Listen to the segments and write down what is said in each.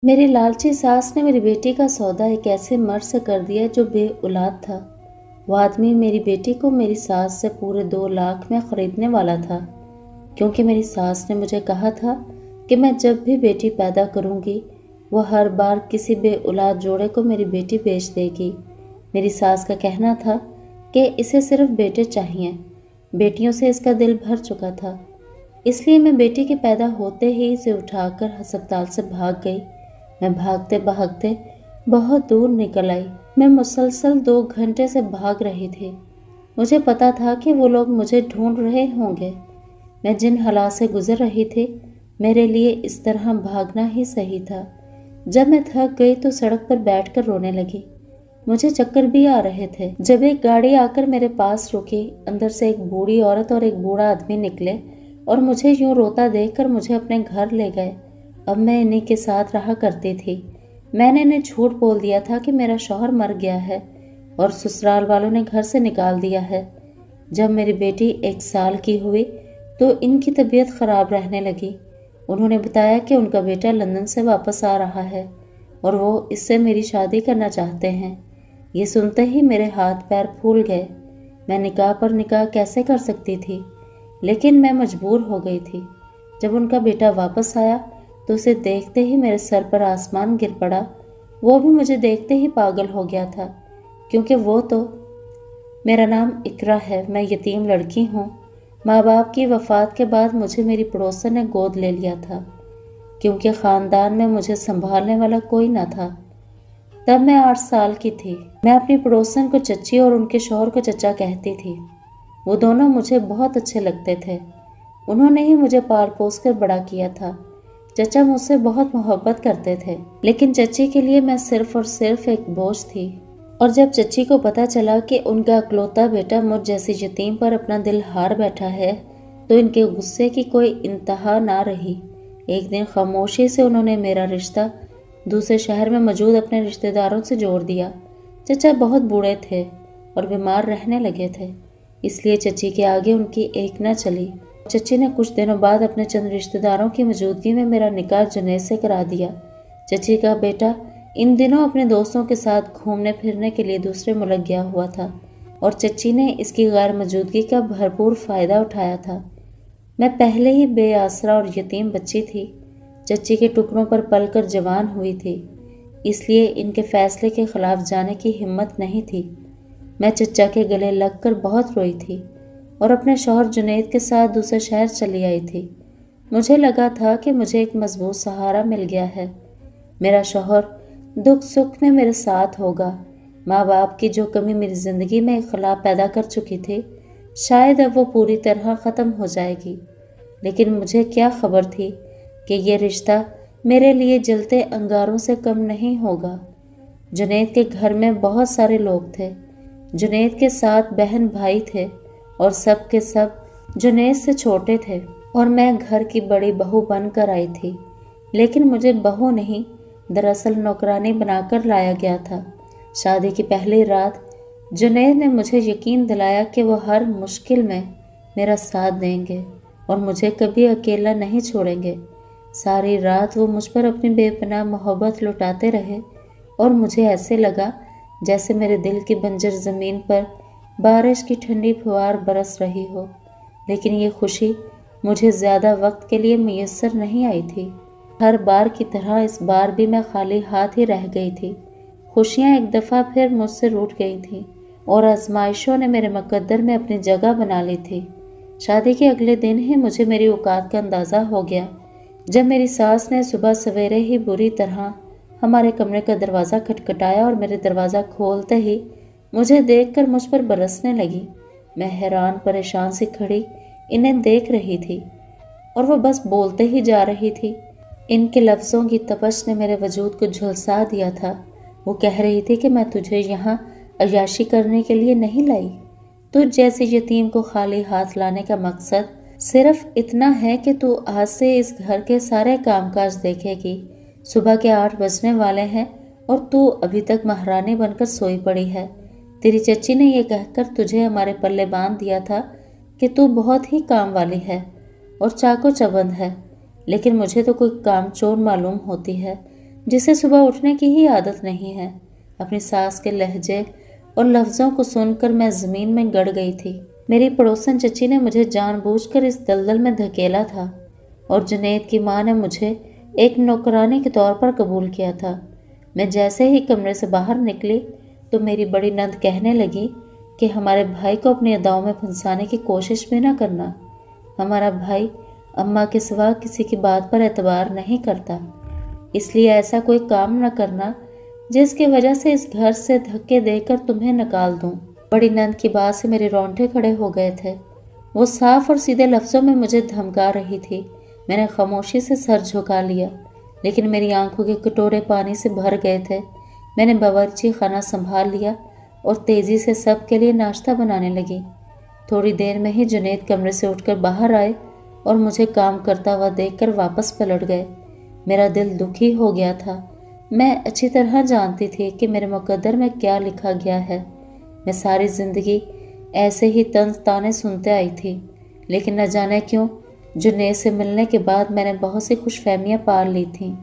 मेरी लालची सास ने मेरी बेटी का सौदा एक ऐसे मर्द से कर दिया जो बे औलाद था। वो आदमी मेरी बेटी को मेरी सास से पूरे 2 लाख में खरीदने वाला था, क्योंकि मेरी सास ने मुझे कहा था कि मैं जब भी बेटी पैदा करूंगी वो हर बार किसी बे औलाद जोड़े को मेरी बेटी बेच देगी। मेरी सास का कहना था कि इसे सिर्फ बेटे चाहिए, बेटियों से इसका दिल भर चुका था। इसलिए मैं बेटी के पैदा होते ही इसे उठाकर अस्पताल से भाग गई। मैं भागते भागते बहुत दूर निकल आई। मैं मुसलसल 2 घंटे से भाग रही थी। मुझे पता था कि वो लोग मुझे ढूंढ रहे होंगे। मैं जिन हालात से गुजर रही थी, मेरे लिए इस तरह भागना ही सही था। जब मैं थक गई तो सड़क पर बैठकर रोने लगी। मुझे चक्कर भी आ रहे थे। जब एक गाड़ी आकर मेरे पास रुकी, अंदर से एक बूढ़ी औरत और एक बूढ़ा आदमी निकले और मुझे यूं रोता देखकर मुझे अपने घर ले गए। अब मैं इन्हीं के साथ रहा करती थी। मैंने इन्हें झूठ बोल दिया था कि मेरा शौहर मर गया है और ससुराल वालों ने घर से निकाल दिया है। जब मेरी बेटी 1 साल की हुई तो इनकी तबीयत खराब रहने लगी। उन्होंने बताया कि उनका बेटा लंदन से वापस आ रहा है और वो इससे मेरी शादी करना चाहते हैं। ये सुनते ही मेरे हाथ पैर फूल गए। मैं निकाह पर निकाह कैसे कर सकती थी, लेकिन मैं मजबूर हो गई थी। जब उनका बेटा वापस आया तो उसे देखते ही मेरे सर पर आसमान गिर पड़ा। वो भी मुझे देखते ही पागल हो गया था, क्योंकि वो तो मेरा नाम इकरा है। मैं यतीम लड़की हूँ। माँ बाप की वफ़ात के बाद मुझे मेरी पड़ोसन ने गोद ले लिया था, क्योंकि ख़ानदान में मुझे संभालने वाला कोई न था। तब मैं 8 साल की थी। मैं अपनी पड़ोसन को चच्ची और उनके शौहर को चचा कहती थी। वो दोनों मुझे बहुत अच्छे लगते थे। उन्होंने ही मुझे पाल पोस कर बड़ा किया था। चचा मुझसे बहुत मोहब्बत करते थे, लेकिन चच्ची के लिए मैं सिर्फ और सिर्फ एक बोझ थी। और जब चच्ची को पता चला कि उनका इकलौता बेटा मुझ जैसी यतीम पर अपना दिल हार बैठा है, तो इनके गुस्से की कोई इंतहा ना रही। एक दिन खामोशी से उन्होंने मेरा रिश्ता दूसरे शहर में मौजूद अपने रिश्तेदारों से जोड़ दिया। चचा बहुत बूढ़े थे और बीमार रहने लगे थे, इसलिए चच्ची के आगे उनकी एक न चली। चच्ची ने कुछ दिनों बाद अपने चंद रिश्तेदारों की मौजूदगी में मेरा निकाह जुनैद से करा दिया। चच्ची का बेटा इन दिनों अपने दोस्तों के साथ घूमने फिरने के लिए दूसरे मुल्क गया हुआ था और चच्ची ने इसकी गैर मौजूदगी का भरपूर फ़ायदा उठाया था। मैं पहले ही बेआसरा और यतीम बच्ची थी। चच्ची के टुकड़ों पर पलकर जवान हुई थी, इसलिए इनके फैसले के खिलाफ जाने की हिम्मत नहीं थी। मैं चचा के गले लगकर बहुत रोई थी और अपने शौहर जुनैद के साथ दूसरे शहर चली आई थी। मुझे लगा था कि मुझे एक मजबूत सहारा मिल गया है। मेरा शौहर दुख सुख में मेरे साथ होगा। माँ बाप की जो कमी मेरी ज़िंदगी में इख्लाफ पैदा कर चुकी थी, शायद अब वो पूरी तरह ख़त्म हो जाएगी। लेकिन मुझे क्या खबर थी कि ये रिश्ता मेरे लिए जलते अंगारों से कम नहीं होगा। जुनैद के घर में बहुत सारे लोग थे। जुनैद के 7 बहन भाई थे और सब के सब जुनैद से छोटे थे और मैं घर की बड़ी बहू बनकर आई थी। लेकिन मुझे बहू नहीं, दरअसल नौकरानी बनाकर लाया गया था। शादी की पहली रात जुनैद ने मुझे यकीन दिलाया कि वो हर मुश्किल में मेरा साथ देंगे और मुझे कभी अकेला नहीं छोड़ेंगे। सारी रात वो मुझ पर अपनी बेपनाह मोहब्बत लुटाते रहे और मुझे ऐसे लगा जैसे मेरे दिल की बंजर ज़मीन पर बारिश की ठंडी फुहार बरस रही हो। लेकिन ये खुशी मुझे ज़्यादा वक्त के लिए मुयस्सर नहीं आई थी। हर बार की तरह इस बार भी मैं खाली हाथ ही रह गई थी। खुशियाँ एक दफ़ा फिर मुझसे रूठ गई थीं और आजमाइशों ने मेरे मुकद्दर में अपनी जगह बना ली थी। शादी के अगले दिन ही मुझे मेरी औकात का अंदाज़ा हो गया, जब मेरी सास ने सुबह सवेरे ही बुरी तरह हमारे कमरे का दरवाज़ा खटखटाया और मेरे दरवाज़ा खोलते ही मुझे देखकर मुझ पर बरसने लगी। मैं हैरान परेशान सी खड़ी इन्हें देख रही थी और वो बस बोलते ही जा रही थी। इनके लफ्ज़ों की तपश ने मेरे वजूद को झुलसा दिया था। वो कह रही थी कि मैं तुझे यहाँ अय्याशी करने के लिए नहीं लाई। तुझ जैसे यतीम को खाली हाथ लाने का मकसद सिर्फ इतना है कि तू आज से इस घर के सारे कामकाज देखेगी। सुबह के 8 बजने वाले हैं और तू अभी तक महारानी बनकर सोई पड़ी है। तेरी चच्ची ने यह कहकर तुझे हमारे पल्ले बांध दिया था कि तू बहुत ही काम वाली है और चाको चबंद है, लेकिन मुझे तो कोई काम चोर मालूम होती है। जिसे सुबह उठने की ही आदत नहीं है। अपनी सास के लहजे और लफ्ज़ों को सुनकर मैं ज़मीन में गड़ गई थी। मेरी पड़ोसन चची ने मुझे जानबूझकर इस दलदल में धकेला था और जुनैद की माँ ने मुझे एक नौकरानी के तौर पर कबूल किया था। मैं जैसे ही कमरे से बाहर निकली तो मेरी बड़ी नंद कहने लगी कि हमारे भाई को अपनी अदाओं में फंसाने की कोशिश भी ना करना। हमारा भाई अम्मा के सिवा किसी की बात पर एतबार नहीं करता, इसलिए ऐसा कोई काम न करना जिसकी वजह से इस घर से धक्के देकर तुम्हें निकाल दूं। बड़ी नंद की बात से मेरे रोंगटे खड़े हो गए थे। वो साफ और सीधे लफ्ज़ों में मुझे धमका रही थी। मैंने खामोशी से सर झुका लिया, लेकिन मेरी आंखों के कटोरे पानी से भर गए थे। मैंने बावर्ची खाना संभाल लिया और तेज़ी से सब के लिए नाश्ता बनाने लगी। थोड़ी देर में ही जुनैद कमरे से उठकर बाहर आए और मुझे काम करता हुआ देखकर वापस पलट गए। मेरा दिल दुखी हो गया था। मैं अच्छी तरह जानती थी कि मेरे मुकद्दर में क्या लिखा गया है। मैं सारी ज़िंदगी ऐसे ही तंज ताने सुनते आई थी, लेकिन न जाने क्यों जुनैद से मिलने के बाद मैंने बहुत सी खुशफहमियाँ पाल ली थीं।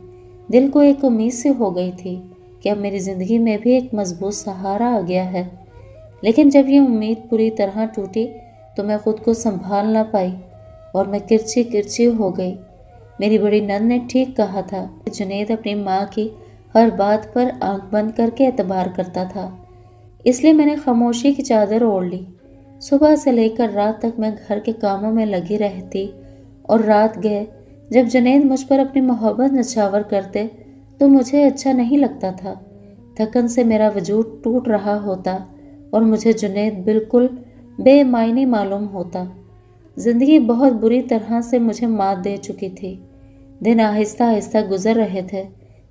दिल को एक उम्मीद से हो गई थी कि अब मेरी ज़िंदगी में भी एक मजबूत सहारा आ गया है। लेकिन जब ये उम्मीद पूरी तरह टूटी तो मैं खुद को संभाल ना पाई और मैं किरची किरची हो गई। मेरी बड़ी नंद ने ठीक कहा था कि जुनैद अपनी माँ की हर बात पर आंख बंद करके एतबार करता था, इसलिए मैंने खामोशी की चादर ओढ़ ली। सुबह से लेकर रात तक मैं घर के कामों में लगी रहती और रात गए जब जुनैद मुझ पर अपनी मोहब्बत नछावर करते तो मुझे अच्छा नहीं लगता था। थकन से मेरा वजूद टूट रहा होता और मुझे जुनैद बिल्कुल बेमायने मालूम होता। ज़िंदगी बहुत बुरी तरह से मुझे मात दे चुकी थी। दिन आहिस्ता आहिस्ता गुजर रहे थे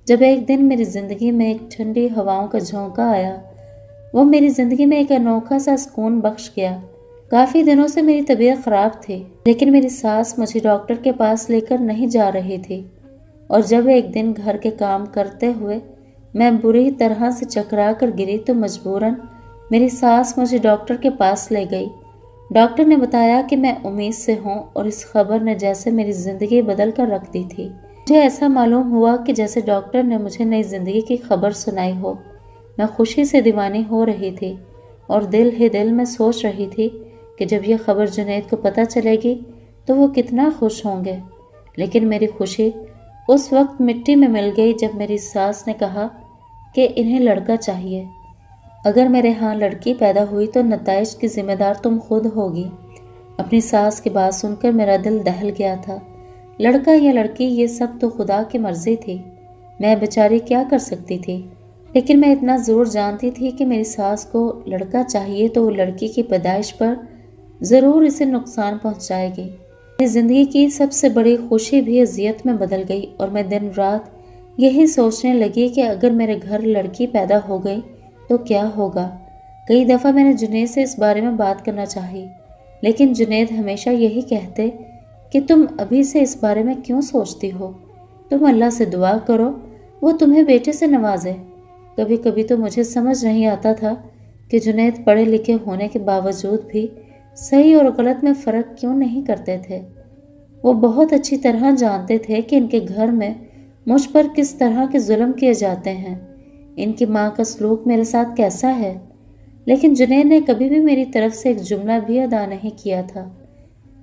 जब एक दिन मेरी ज़िंदगी में एक ठंडी हवाओं का झोंका आया। वो मेरी ज़िंदगी में एक अनोखा सा सुकून बख्श गया। काफ़ी दिनों से मेरी तबीयत ख़राब थी, लेकिन मेरी सास मुझे डॉक्टर के पास लेकर नहीं जा रही थी और जब एक दिन घर के काम करते हुए मैं बुरी तरह से चकरा कर गिरी तो मजबूरन मेरी सास मुझे डॉक्टर के पास ले गई। डॉक्टर ने बताया कि मैं उम्मीद से हूँ और इस खबर ने जैसे मेरी ज़िंदगी बदल कर रख दी थी। मुझे ऐसा मालूम हुआ कि जैसे डॉक्टर ने मुझे नई ज़िंदगी की खबर सुनाई हो। मैं खुशी से दीवानी हो रही थी और दिल ही दिल में सोच रही थी कि जब यह खबर जुनैद को पता चलेगी तो वो कितना खुश होंगे। लेकिन मेरी खुशी उस वक्त मिट्टी में मिल गई जब मेरी सास ने कहा कि इन्हें लड़का चाहिए। अगर मेरे यहाँ लड़की पैदा हुई तो नताइज की जिम्मेदार तुम खुद होगी। अपनी सास की बात सुनकर मेरा दिल दहल गया था। लड़का या लड़की ये सब तो खुदा की मर्जी थी, मैं बेचारी क्या कर सकती थी। लेकिन मैं इतना ज़रूर जानती थी कि मेरी सास को लड़का चाहिए तो वो लड़की की पैदाइश पर ज़रूर इसे नुकसान पहुँचाएगी। मेरी ज़िंदगी की सबसे बड़ी खुशी भी अजियत में बदल गई और मैं दिन रात यही सोचने लगी कि अगर मेरे घर लड़की पैदा हो गई तो क्या होगा। कई दफ़ा मैंने जुनैद से इस बारे में बात करना चाही, लेकिन जुनैद हमेशा यही कहते कि तुम अभी से इस बारे में क्यों सोचती हो, तुम अल्लाह से दुआ करो वो तुम्हें बेटे से नवाजे। कभी कभी तो मुझे समझ नहीं आता था कि जुनैद पढ़े लिखे होने के बावजूद भी सही और गलत में फ़र्क क्यों नहीं करते थे। वो बहुत अच्छी तरह जानते थे कि इनके घर में मुझ पर किस तरह के जुल्म किए जाते हैं, इनकी माँ का सलूक मेरे साथ कैसा है। लेकिन जुनैद ने कभी भी मेरी तरफ से एक जुमला भी अदा नहीं किया था।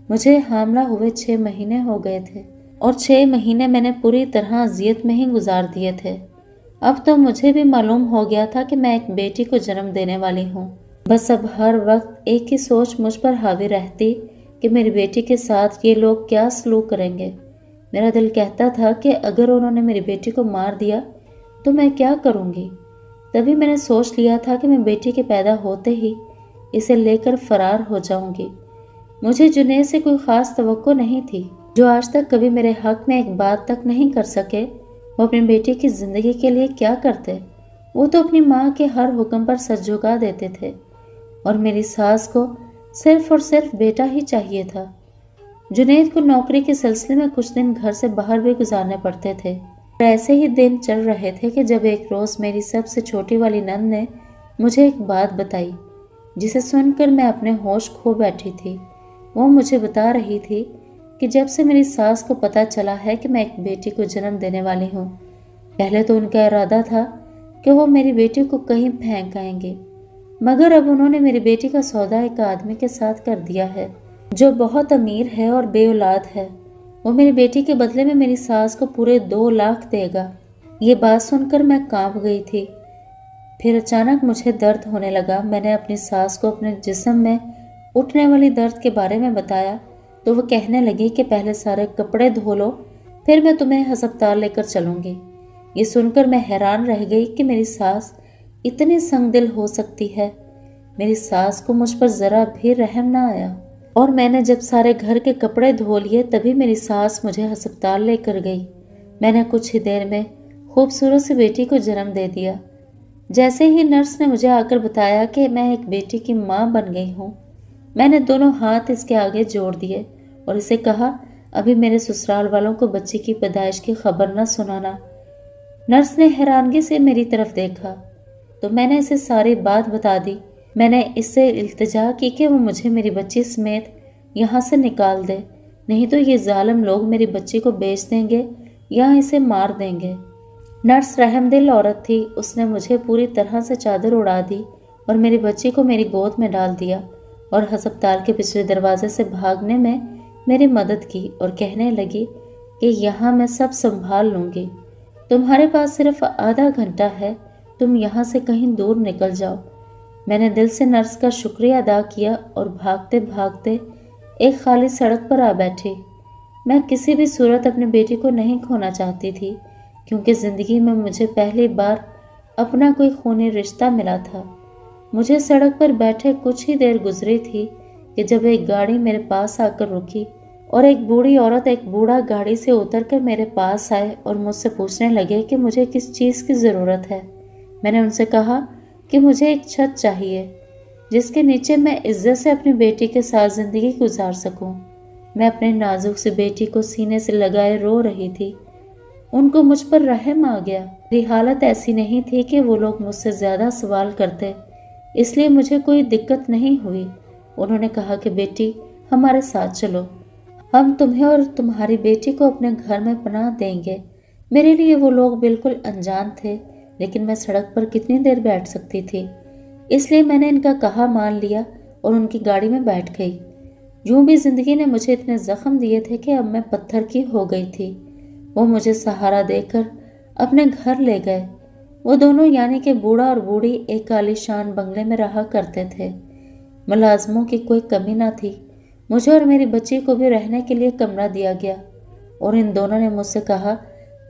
मुझे हामला हुए 6 महीने हो गए थे और 6 महीने मैंने पूरी तरह अजियत में ही गुजार दिए थे। अब तो मुझे भी मालूम हो गया था कि मैं एक बेटी को जन्म देने वाली हूँ। बस अब हर वक्त एक ही सोच मुझ पर हावी रहती कि मेरी बेटी के साथ ये लोग क्या सलूक करेंगे। मेरा दिल कहता था कि अगर उन्होंने मेरी बेटी को मार दिया तो मैं क्या करूँगी। तभी मैंने सोच लिया था कि मैं बेटी के पैदा होते ही इसे लेकर फरार हो जाऊंगी। मुझे जुनैद से कोई ख़ास तवक्को नहीं थी। जो आज तक कभी मेरे हक में एक बात तक नहीं कर सके, वो अपनी बेटी की ज़िंदगी के लिए क्या करते। वो तो अपनी माँ के हर हुक्म पर सर झुका देते थे और मेरी सास को सिर्फ और सिर्फ बेटा ही चाहिए था। जुनैद को नौकरी के सिलसिले में कुछ दिन घर से बाहर भी गुजारने पड़ते थे। ऐसे ही दिन चल रहे थे कि जब एक रोज़ मेरी सबसे छोटी वाली नंद ने मुझे एक बात बताई, जिसे सुनकर मैं अपने होश खो बैठी थी। वो मुझे बता रही थी कि जब से मेरी सास को पता चला है कि मैं एक बेटी को जन्म देने वाली हूँ, पहले तो उनका इरादा था कि वो मेरी बेटी को कहीं फेंक आएंगे, मगर अब उन्होंने मेरी बेटी का सौदा एक आदमी के साथ कर दिया है जो बहुत अमीर है और बेऔलाद है। वो मेरी बेटी के बदले में मेरी सास को पूरे 2 लाख देगा। ये बात सुनकर मैं कांप गई थी। फिर अचानक मुझे दर्द होने लगा। मैंने अपनी सास को अपने जिस्म में उठने वाली दर्द के बारे में बताया तो वो कहने लगी कि पहले सारे कपड़े धो लो, फिर मैं तुम्हें अस्पताल लेकर चलूँगी। ये सुनकर मैं हैरान रह गई कि मेरी सास इतनी संगदिल हो सकती है। मेरी सास को मुझ पर ज़रा भी रहम ना आया और मैंने जब सारे घर के कपड़े धो लिए तभी मेरी सास मुझे अस्पताल लेकर गई। मैंने कुछ ही देर में खूबसूरत सी बेटी को जन्म दे दिया। जैसे ही नर्स ने मुझे आकर बताया कि मैं एक बेटी की माँ बन गई हूँ, मैंने दोनों हाथ इसके आगे जोड़ दिए और इसे कहा, अभी मेरे ससुराल वालों को बच्ची की पैदाइश की खबर न सुनाना। नर्स ने हैरानगी से मेरी तरफ देखा तो मैंने इसे सारी बात बता दी। मैंने इससे इल्तिजा की कि वो मुझे मेरी बच्ची समेत यहाँ से निकाल दे, नहीं तो ये जालिम लोग मेरी बच्ची को बेच देंगे या इसे मार देंगे। नर्स रहमदिल औरत थी। उसने मुझे पूरी तरह से चादर उड़ा दी और मेरी बच्ची को मेरी गोद में डाल दिया और अस्पताल के पिछले दरवाजे से भागने में मेरी मदद की और कहने लगी कि यहाँ मैं सब संभाल लूँगी, तुम्हारे पास सिर्फ आधा घंटा है, तुम यहाँ से कहीं दूर निकल जाओ। मैंने दिल से नर्स का शुक्रिया अदा किया और भागते भागते एक खाली सड़क पर आ बैठी। मैं किसी भी सूरत अपनी बेटी को नहीं खोना चाहती थी, क्योंकि ज़िंदगी में मुझे पहली बार अपना कोई खूनी रिश्ता मिला था। मुझे सड़क पर बैठे कुछ ही देर गुजरी थी कि जब एक गाड़ी मेरे पास आकर रुकी और एक बूढ़ी औरत एक बूढ़ा गाड़ी से उतरकर मेरे पास आए और मुझसे पूछने लगे कि मुझे किस चीज़ की ज़रूरत है। मैंने उनसे कहा कि मुझे एक छत चाहिए जिसके नीचे मैं इज्जत से अपनी बेटी के साथ ज़िंदगी गुजार सकूं। मैं अपने नाजुक सी बेटी को सीने से लगाए रो रही थी। उनको मुझ पर रहम आ गया। मेरी हालत ऐसी नहीं थी कि वो लोग मुझसे ज़्यादा सवाल करते, इसलिए मुझे कोई दिक्कत नहीं हुई। उन्होंने कहा कि बेटी हमारे साथ चलो, हम तुम्हें और तुम्हारी बेटी को अपने घर में पनाह देंगे। मेरे लिए वो लोग बिल्कुल अनजान थे, लेकिन मैं सड़क पर कितनी देर बैठ सकती थी, इसलिए मैंने इनका कहा मान लिया और उनकी गाड़ी में बैठ गई। यूं भी जिंदगी ने मुझे इतने जख्म दिए थे कि अब मैं पत्थर की हो गई थी। वो मुझे सहारा देकर अपने घर ले गए। वो दोनों यानी कि बूढ़ा और बूढ़ी एक आलीशान बंगले में रहा करते थे। मुलाजमों की कोई कमी ना थी। मुझे और मेरी बच्ची को भी रहने के लिए कमरा दिया गया और इन दोनों ने मुझसे कहा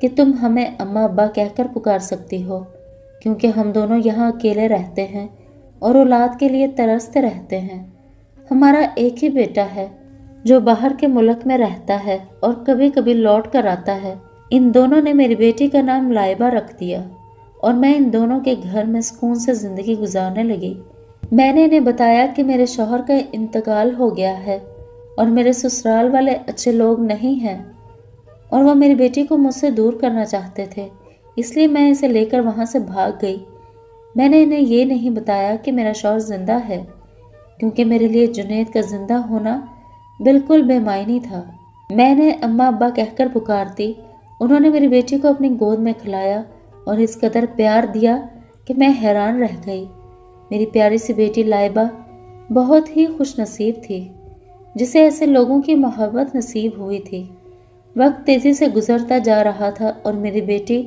कि तुम हमें अम्मा अब्बा कहकर पुकार सकती हो, क्योंकि हम दोनों यहाँ अकेले रहते हैं और औलाद के लिए तरसते रहते हैं। हमारा एक ही बेटा है जो बाहर के मुल्क में रहता है और कभी कभी लौट कर आता है। इन दोनों ने मेरी बेटी का नाम लाइबा रख दिया और मैं इन दोनों के घर में सुकून से ज़िंदगी गुजारने लगी। मैंने इन्हें बताया कि मेरे शौहर का इंतकाल हो गया है और मेरे ससुराल वाले अच्छे लोग नहीं हैं और वह मेरी बेटी को मुझसे दूर करना चाहते थे, इसलिए मैं इसे लेकर वहाँ से भाग गई। मैंने इन्हें ये नहीं बताया कि मेरा शौहर जिंदा है, क्योंकि मेरे लिए जुनैद का जिंदा होना बिल्कुल बेमायनी था। मैंने अम्मा अब्बा कहकर पुकारती। उन्होंने मेरी बेटी को अपनी गोद में खिलाया और इस कदर प्यार दिया कि मैं हैरान रह गई। मेरी प्यारी सी बेटी लाइबा बहुत ही खुश नसीब थी, जिसे ऐसे लोगों की मोहब्बत नसीब हुई थी। वक्त तेज़ी से गुजरता जा रहा था और मेरी बेटी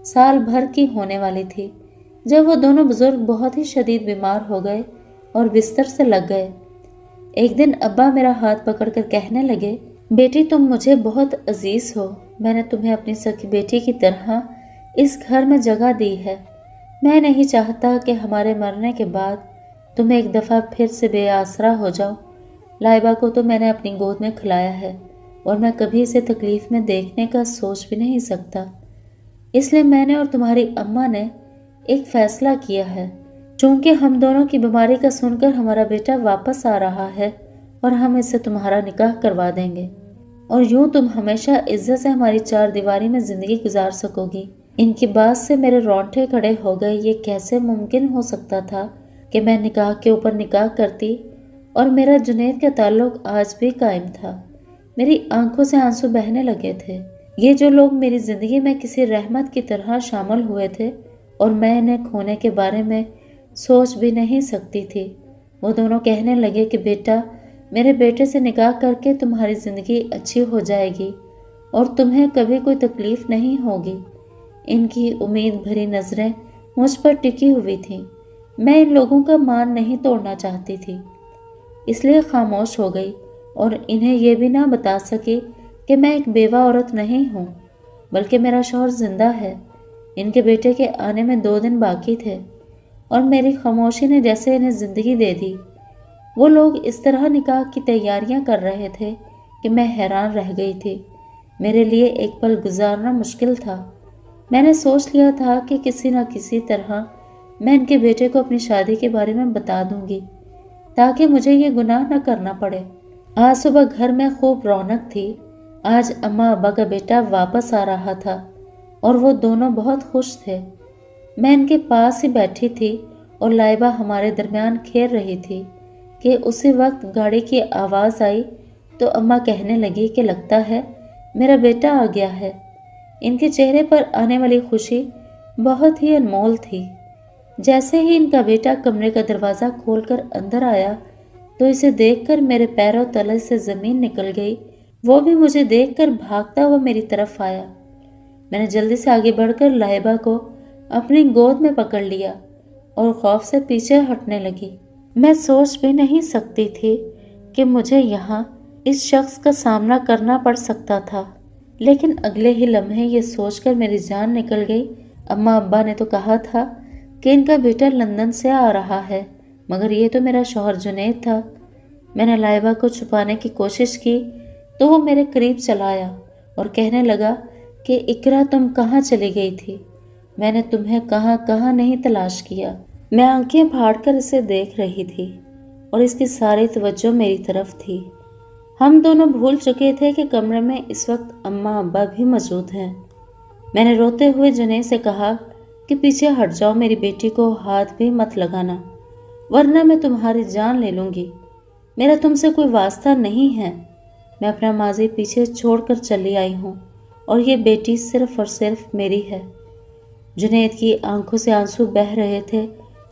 साल भर की होने वाली थी जब वो दोनों बुजुर्ग बहुत ही शदीद बीमार हो गए और बिस्तर से लग गए। एक दिन अब्बा मेरा हाथ पकड़कर कहने लगे, बेटी तुम मुझे बहुत अजीज हो। मैंने तुम्हें अपनी सखी बेटी की तरह इस घर में जगह दी है। मैं नहीं चाहता कि हमारे मरने के बाद तुम एक दफ़ा फिर से बेआसरा हो जाओ। लाइबा को तो मैंने अपनी गोद में खिलाया है और मैं कभी इसे तकलीफ़ में देखने का सोच भी नहीं सकता। इसलिए मैंने और तुम्हारी अम्मा ने एक फ़ैसला किया है। चूँकि हम दोनों की बीमारी का सुनकर हमारा बेटा वापस आ रहा है और हम इससे तुम्हारा निकाह करवा देंगे और यूँ तुम हमेशा इज्जत से हमारी चार दीवारी में ज़िंदगी गुजार सकोगी। इनकी बात से मेरे रोंगटे खड़े हो गए। ये कैसे मुमकिन हो सकता था कि मैं निकाह के ऊपर निकाह करती और मेरा जुनैद का ताल्लुक आज भी कायम था। मेरी आंखों से आंसू बहने लगे थे। یہ جو لوگ میری زندگی میں کسی رحمت کی طرح شامل ہوئے تھے اور میں انہیں کھونے کے بارے میں سوچ بھی نہیں سکتی تھی، وہ دونوں کہنے لگے کہ بیٹا، میرے بیٹے سے نکاح کر کے تمہاری زندگی اچھی ہو جائے گی اور تمہیں کبھی کوئی تکلیف نہیں ہوگی۔ ان کی امید بھری نظریں مجھ پر ٹکی ہوئی تھیں۔ میں ان لوگوں کا مان نہیں توڑنا چاہتی تھی، اس لیے خاموش ہو گئی اور انہیں یہ بھی نہ بتا سکی کہ میں ایک بیوہ عورت نہیں ہوں، بلکہ میرا شوہر زندہ ہے۔ ان کے بیٹے کے آنے میں 2 دن باقی تھے اور میری خاموشی نے جیسے انہیں زندگی دے دی۔ وہ لوگ اس طرح نکاح کی تیاریاں کر رہے تھے کہ میں حیران رہ گئی تھی۔ میرے لیے ایک پل گزارنا مشکل تھا۔ میں نے سوچ لیا تھا کہ کسی نہ کسی طرح میں ان کے بیٹے کو اپنی شادی کے بارے میں بتا دوں گی تاکہ مجھے یہ گناہ نہ کرنا پڑے۔ آج صبح گھر میں خوب رونق تھی۔ آج اماں ابا کا بیٹا واپس آ رہا تھا اور وہ دونوں بہت خوش تھے۔ میں ان کے پاس ہی بیٹھی تھی اور لائبہ ہمارے درمیان کھیل رہی تھی کہ اسی وقت گاڑی کی آواز آئی تو اماں کہنے لگی کہ لگتا ہے میرا بیٹا آ گیا ہے۔ ان کے چہرے پر آنے والی خوشی بہت ہی انمول تھی۔ جیسے ہی ان کا بیٹا کمرے کا دروازہ کھول کر اندر آیا تو اسے دیکھ کر میرے پیروں تلے سے زمین نکل گئی۔ وہ بھی مجھے دیکھ کر بھاگتا ہوا میری طرف آیا۔ میں نے جلدی سے آگے بڑھ کر لائبہ کو اپنی گود میں پکڑ لیا اور خوف سے پیچھے ہٹنے لگی۔ میں سوچ بھی نہیں سکتی تھی کہ مجھے یہاں اس شخص کا سامنا کرنا پڑ سکتا تھا، لیکن اگلے ہی لمحے یہ سوچ کر میری جان نکل گئی، اماں ابا نے تو کہا تھا کہ ان کا بیٹا لندن سے آ رہا ہے، مگر یہ تو میرا شوہر جنید تھا۔ میں نے لائبہ کو چھپانے کی کوشش کی تو وہ میرے قریب چلا آیا اور کہنے لگا کہ اقرا تم کہاں چلی گئی تھی؟ میں نے تمہیں کہاں کہاں نہیں تلاش کیا۔ میں آنکھیں پھاڑ کر اسے دیکھ رہی تھی اور اس کی ساری توجہ میری طرف تھی۔ ہم دونوں بھول چکے تھے کہ کمرے میں اس وقت اماں ابا بھی موجود ہیں۔ میں نے روتے ہوئے جنید سے کہا کہ پیچھے ہٹ جاؤ، میری بیٹی کو ہاتھ بھی مت لگانا ورنہ میں تمہاری جان لے لوں گی۔ میرا تم سے کوئی واسطہ نہیں ہے، میں اپنا ماضی پیچھے چھوڑ کر چلی آئی ہوں اور یہ بیٹی صرف اور صرف میری ہے۔ جنید کی آنکھوں سے آنسو بہہ رہے تھے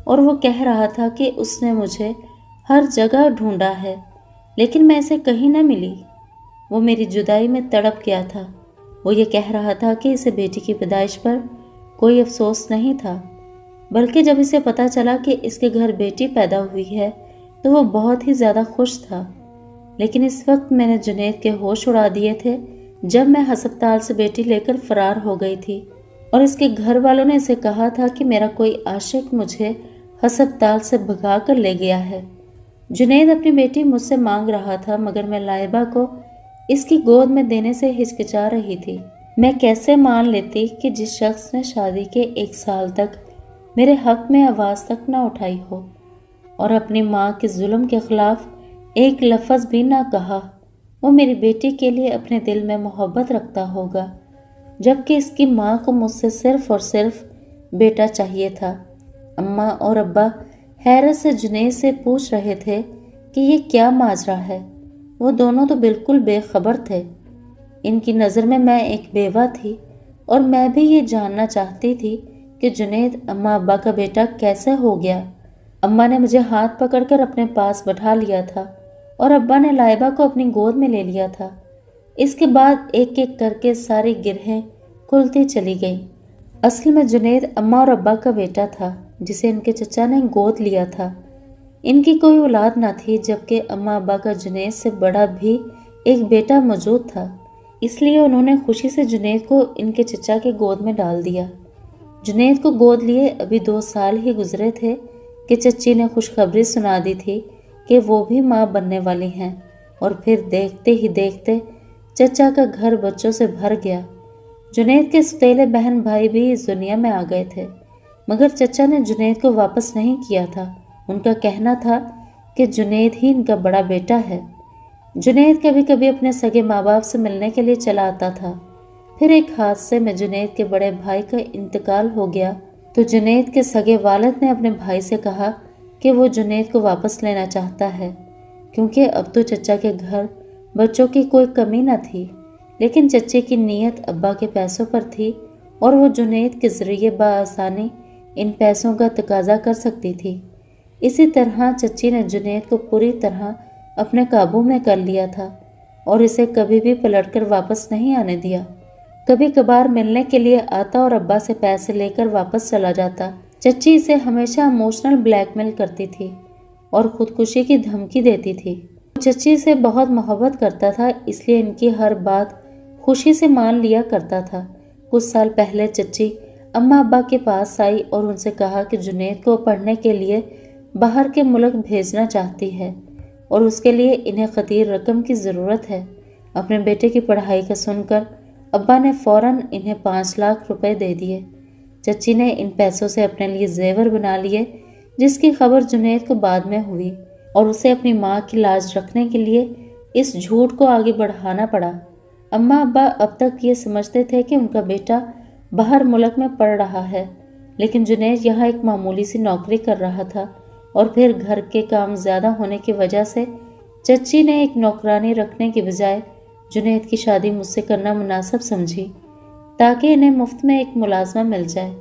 اور وہ کہہ رہا تھا کہ اس نے مجھے ہر جگہ ڈھونڈا ہے لیکن میں اسے کہیں نہ ملی۔ وہ میری جدائی میں تڑپ گیا تھا۔ وہ یہ کہہ رہا تھا کہ اسے بیٹی کی پیدائش پر کوئی افسوس نہیں تھا، بلکہ جب اسے پتا چلا کہ اس کے گھر بیٹی پیدا ہوئی ہے تو وہ بہت ہی زیادہ خوش تھا۔ لیکن اس وقت میں نے جنید کے ہوش اڑا دیے تھے جب میں ہسپتال سے بیٹی لے کر فرار ہو گئی تھی اور اس کے گھر والوں نے اسے کہا تھا کہ میرا کوئی عاشق مجھے ہسپتال سے بھگا کر لے گیا ہے۔ جنید اپنی بیٹی مجھ سے مانگ رہا تھا مگر میں لائبہ کو اس کی گود میں دینے سے ہچکچا رہی تھی۔ میں کیسے مان لیتی کہ جس شخص نے شادی کے 1 سال تک میرے حق میں آواز تک نہ اٹھائی ہو اور اپنی ماں کے ظلم کے خلاف ایک لفظ بھی نہ کہا، وہ میری بیٹی کے لیے اپنے دل میں محبت رکھتا ہوگا، جبکہ اس کی ماں کو مجھ سے صرف اور صرف بیٹا چاہیے تھا۔ اماں اور ابا حیرت سے جنید سے پوچھ رہے تھے کہ یہ کیا ماجرا ہے۔ وہ دونوں تو بالکل بے خبر تھے۔ ان کی نظر میں ایک بیوہ تھی اور میں بھی یہ جاننا چاہتی تھی کہ جنید اماں ابا کا بیٹا کیسے ہو گیا۔ اماں نے مجھے ہاتھ پکڑ کر اپنے پاس بٹھا لیا تھا اور ابا نے لائبہ کو اپنی گود میں لے لیا تھا۔ اس کے بعد ایک ایک کر کے ساری گرہیں کھلتی چلی گئیں۔ اصل میں جنید اماں اور ابا کا بیٹا تھا جسے ان کے چچا نے گود لیا تھا۔ ان کی کوئی اولاد نہ تھی جبکہ اماں ابا کا جنید سے بڑا بھی ایک بیٹا موجود تھا، اس لیے انہوں نے خوشی سے جنید کو ان کے چچا کے گود میں ڈال دیا۔ جنید کو گود لیے ابھی 2 سال ہی گزرے تھے کہ چچی نے خوشخبری سنا دی تھی کہ وہ بھی ماں بننے والی ہیں، اور پھر دیکھتے ہی دیکھتے چچا کا گھر بچوں سے بھر گیا۔ جنید کے سوتیلے بہن بھائی بھی اس دنیا میں آ گئے تھے، مگر چچا نے جنید کو واپس نہیں کیا تھا۔ ان کا کہنا تھا کہ جنید ہی ان کا بڑا بیٹا ہے۔ جنید کبھی کبھی اپنے سگے ماں باپ سے ملنے کے لیے چلا آتا تھا۔ پھر ایک حادثے میں جنید کے بڑے بھائی کا انتقال ہو گیا تو جنید کے سگے والد نے اپنے بھائی سے کہا کہ وہ جنید کو واپس لینا چاہتا ہے کیونکہ اب تو چچا کے گھر بچوں کی کوئی کمی نہ تھی۔ لیکن چچے کی نیت ابا کے پیسوں پر تھی اور وہ جنید کے ذریعے بآسانی ان پیسوں کا تقاضا کر سکتی تھی۔ اسی طرح چچی نے جنید کو پوری طرح اپنے قابو میں کر لیا تھا اور اسے کبھی بھی پلٹ کر واپس نہیں آنے دیا۔ کبھی کبھار ملنے کے لیے آتا اور ابا سے پیسے لے کر واپس چلا جاتا۔ چچی اسے ہمیشہ ایموشنل بلیک میل کرتی تھی اور خودکشی کی دھمکی دیتی تھی۔ چچی سے بہت محبت کرتا تھا، اس لیے ان کی ہر بات خوشی سے مان لیا کرتا تھا۔ کچھ سال پہلے چچی اماں ابا کے پاس آئی اور ان سے کہا کہ جنید کو پڑھنے کے لیے باہر کے ملک بھیجنا چاہتی ہے اور اس کے لیے انہیں خطیر رقم کی ضرورت ہے۔ اپنے بیٹے کی پڑھائی کا سن کر ابا نے فوراً انہیں 5 لاکھ روپے دے دیے۔ چچی نے ان پیسوں سے اپنے لیے زیور بنا لیے، جس کی خبر جنید کو بعد میں ہوئی اور اسے اپنی ماں کی لاج رکھنے کے لیے اس جھوٹ کو آگے بڑھانا پڑا۔ اماں ابا اب تک یہ سمجھتے تھے کہ ان کا بیٹا باہر ملک میں پڑھ رہا ہے، لیکن جنید یہاں ایک معمولی سی نوکری کر رہا تھا اور پھر گھر کے کام زیادہ ہونے کی وجہ سے چچی نے ایک نوکرانی رکھنے کی بجائے جنید کی شادی مجھ سے کرنا مناسب سمجھی تاکہ انہیں مفت میں ایک ملازمہ مل جائے،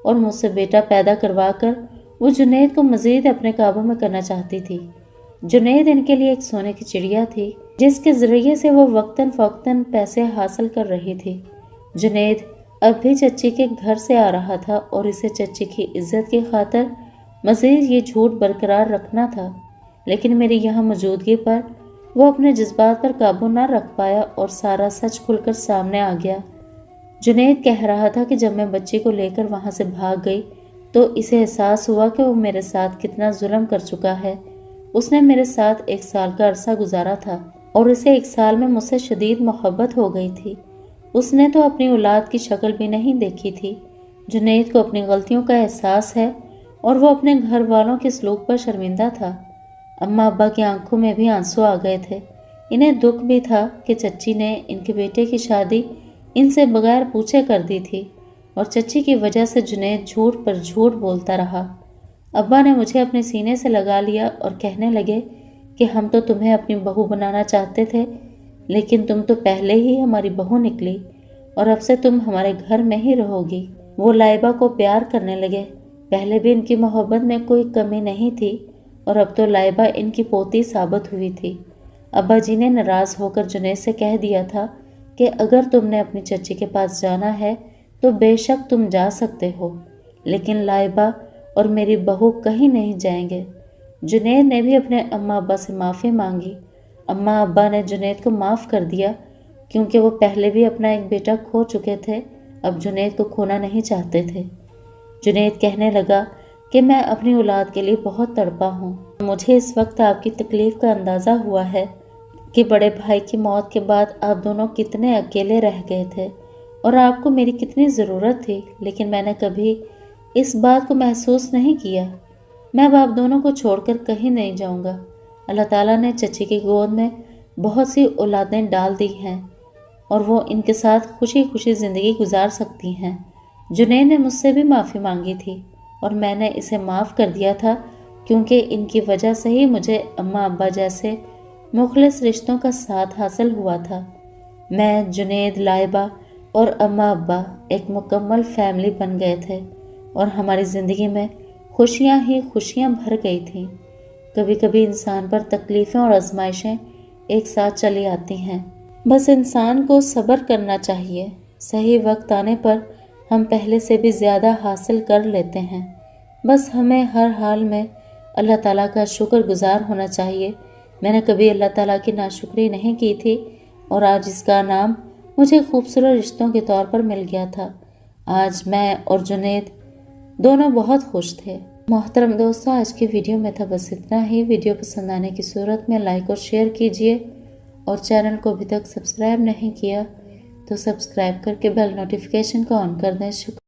اور مجھ سے بیٹا پیدا کروا کر وہ جنید کو مزید اپنے قابو میں کرنا چاہتی تھی۔ جنید ان کے لیے ایک سونے کی چڑیا تھی جس کے ذریعے سے وہ وقتاً فوقتاً پیسے حاصل کر رہی تھی۔ جنید اب بھی چچی کے گھر سے آ رہا تھا اور اسے چچی کی عزت کی خاطر مزید یہ جھوٹ برقرار رکھنا تھا، لیکن میری یہاں موجودگی پر وہ اپنے جذبات پر قابو نہ رکھ پایا اور سارا سچ کھل کر سامنے آ گیا۔ جنید کہہ رہا تھا کہ جب میں بچی کو لے کر وہاں سے بھاگ گئی تو اسے احساس ہوا کہ وہ میرے ساتھ کتنا ظلم کر چکا ہے۔ اس نے میرے ساتھ 1 سال کا عرصہ گزارا تھا اور اسے 1 سال میں مجھ سے شدید محبت ہو گئی تھی۔ اس نے تو اپنی اولاد کی شکل بھی نہیں دیکھی تھی۔ جنید کو اپنی غلطیوں کا احساس ہے اور وہ اپنے گھر والوں کے سلوک پر شرمندہ تھا۔ اماں ابا کی آنکھوں میں بھی آنسو آ گئے تھے۔ انہیں دکھ بھی تھا کہ چچی نے ان کے بیٹے کی شادی ان سے بغیر پوچھے کر دی تھی اور چچی کی وجہ سے جنید جھوٹ پر جھوٹ بولتا رہا۔ ابا نے مجھے اپنے سینے سے لگا لیا اور کہنے لگے کہ ہم تو تمہیں اپنی بہو بنانا چاہتے تھے، لیکن تم تو پہلے ہی ہماری بہو نکلی اور اب سے تم ہمارے گھر میں ہی رہو گی۔ وہ لائبہ کو پیار کرنے لگے۔ پہلے بھی ان کی محبت میں کوئی کمی نہیں تھی اور اب تو لائبہ ان کی پوتی ثابت ہوئی تھی۔ ابا جی نے ناراض ہو کر جنید سے کہہ دیا تھا کہ اگر تم نے اپنی چچی کے پاس جانا ہے تو بے شک تم جا سکتے ہو، لیکن لائبہ اور میری بہو کہیں نہیں جائیں گے۔ جنید نے بھی اپنے اماں ابا سے معافی مانگی۔ اماں ابا نے جنید کو معاف کر دیا کیونکہ وہ پہلے بھی اپنا ایک بیٹا کھو چکے تھے، اب جنید کو کھونا نہیں چاہتے تھے۔ جنید کہنے لگا کہ میں اپنی اولاد کے لیے بہت تڑپا ہوں۔ مجھے اس وقت آپ کی تکلیف کا اندازہ ہوا ہے کہ بڑے بھائی کی موت کے بعد آپ دونوں کتنے اکیلے رہ گئے تھے اور آپ کو میری کتنی ضرورت تھی، لیکن میں نے کبھی اس بات کو محسوس نہیں کیا۔ میں اب آپ دونوں کو چھوڑ کر کہیں نہیں جاؤں گا۔ اللہ تعالیٰ نے چچی کی گود میں بہت سی اولادیں ڈال دی ہیں اور وہ ان کے ساتھ خوشی خوشی زندگی گزار سکتی ہیں۔ جنید نے مجھ سے بھی معافی مانگی تھی اور میں نے اسے معاف کر دیا تھا کیونکہ ان کی وجہ سے ہی مجھے اماں ابا جیسے مخلص رشتوں کا ساتھ حاصل ہوا تھا۔ میں، جنید، لائبہ اور اماں ابا ایک مکمل فیملی بن گئے تھے اور ہماری زندگی میں خوشیاں ہی خوشیاں بھر گئی تھیں۔ کبھی کبھی انسان پر تکلیفیں اور آزمائشیں ایک ساتھ چلی آتی ہیں، بس انسان کو صبر کرنا چاہیے۔ صحیح وقت آنے پر ہم پہلے سے بھی زیادہ حاصل کر لیتے ہیں، بس ہمیں ہر حال میں اللہ تعالیٰ کا شکر گزار ہونا چاہیے۔ میں نے کبھی اللہ تعالیٰ کی ناشکری نہیں کی تھی اور آج اس کا انعام مجھے خوبصورت رشتوں کے طور پر مل گیا تھا۔ آج میں اور جنید دونوں بہت خوش تھے۔ محترم دوستوں، آج کی ویڈیو میں تھا بس اتنا ہی۔ ویڈیو پسند آنے کی صورت میں لائک اور شیئر کیجیے اور چینل کو ابھی تک سبسکرائب نہیں کیا تو سبسکرائب کر کے بیل نوٹیفیکیشن کو آن کر دیں۔ شکریہ۔